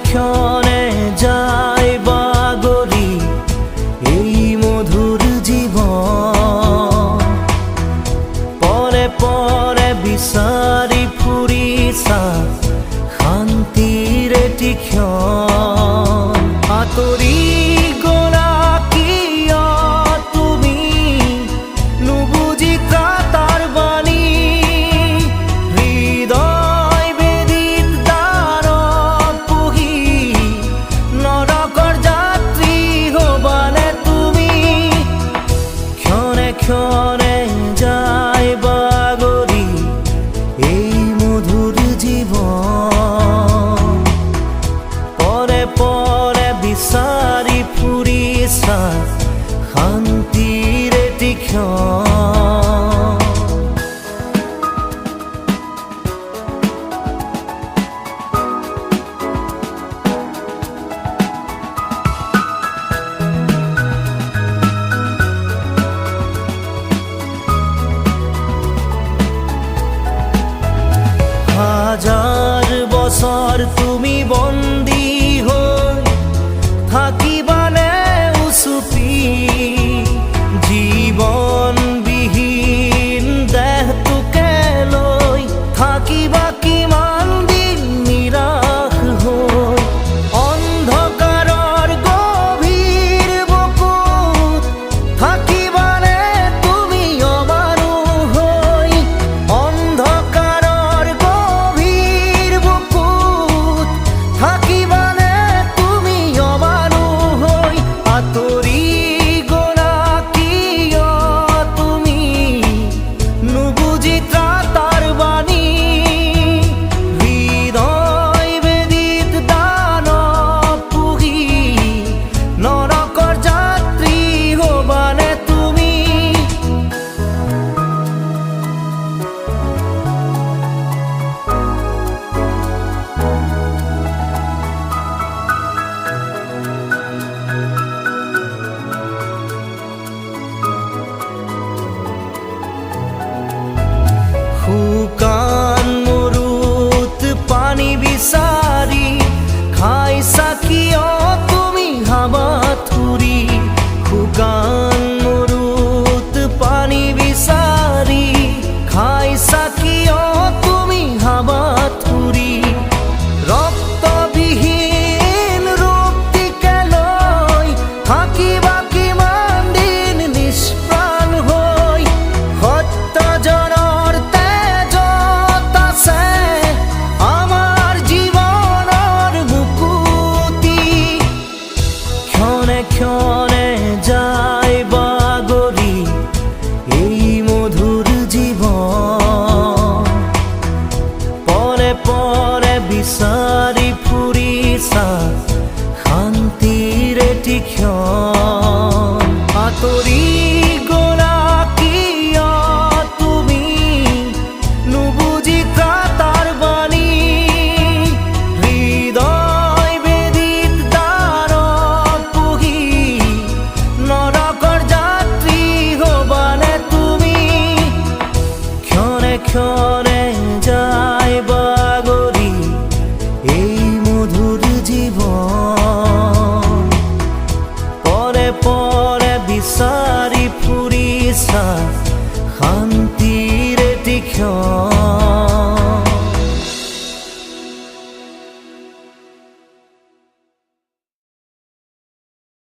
ক্ষণে যায় বাগরি এই মধুর জীবন। পরে পরে বিচারি ফুৰিছা শান্তিৰ এটি ক্ষণ। আঁতৰি গ'লা কিয় তুমি নুবুজি তাৰ বাণী। হৃদয় বেদিত দ্বাৰত পুহি নৰকৰ যাত্ৰী হবানে তুমি। ক্ষণে ক্ষণে যায় বাগৰি এই মধুর জীবন। পরে পরে বিচারি ফুৰিছা শান্তিৰ এটি ক্ষণ। হাজার বছর তুমি বন্দী হৈ থাকিবানে উচুপি। জীৱনবিহীন দেহটোকে লৈ থাকিবা কিমান দিন নিৰাশ হৈ। অন্ধকাৰৰ গভীৰ বুকুত থাকিবানে তুমি অমানুহ হৈ। অন্ধকাৰৰ গভীৰ বুকুত থাকিবানে তুমি অমানুহ হৈ। আঁতৰি গ'লা কিয় তুমি নুবুজি তাৰ বাণী। হৃদয় বেদিত দানৱ পুহি নৰকৰ যাত্ৰী হবানে তুমি। শুকান মৰুত পানী বিচাৰি খাইছা কিয় তুমি হাবাথুৰি। শুকান মৰুত পানী বিচাৰি খাইছা কিয় তুমি হাবাথুৰি। ৰক্তবিহীন ৰূপটিকে লৈ থাকিবা কিমান দিন নিষ্প্ৰাণ হৈ। সত্যজনৰ তেজত আছে আমাৰ জীৱনৰ মুকুতি। ক্ষণে ক্ষণে যায় বাগৰি এই মধুর জীবন। পরে পরে বিচারি ফুৰিছা শান্তিৰ এটি ক্ষণ। আঁতৰি গ'লা কিয় তুমি নুবুজি তাৰ বাণী। হৃদয় বেদিত দ্বাৰত পুহি নৰকৰ যাত্ৰী হবানে তুমি। ক্ষণে ক্ষণে যায় বাগৰি এই মধুর জীবন। পরে পরে বিচারি ফুৰিছা শান্তিৰ এটি ক্ষণ।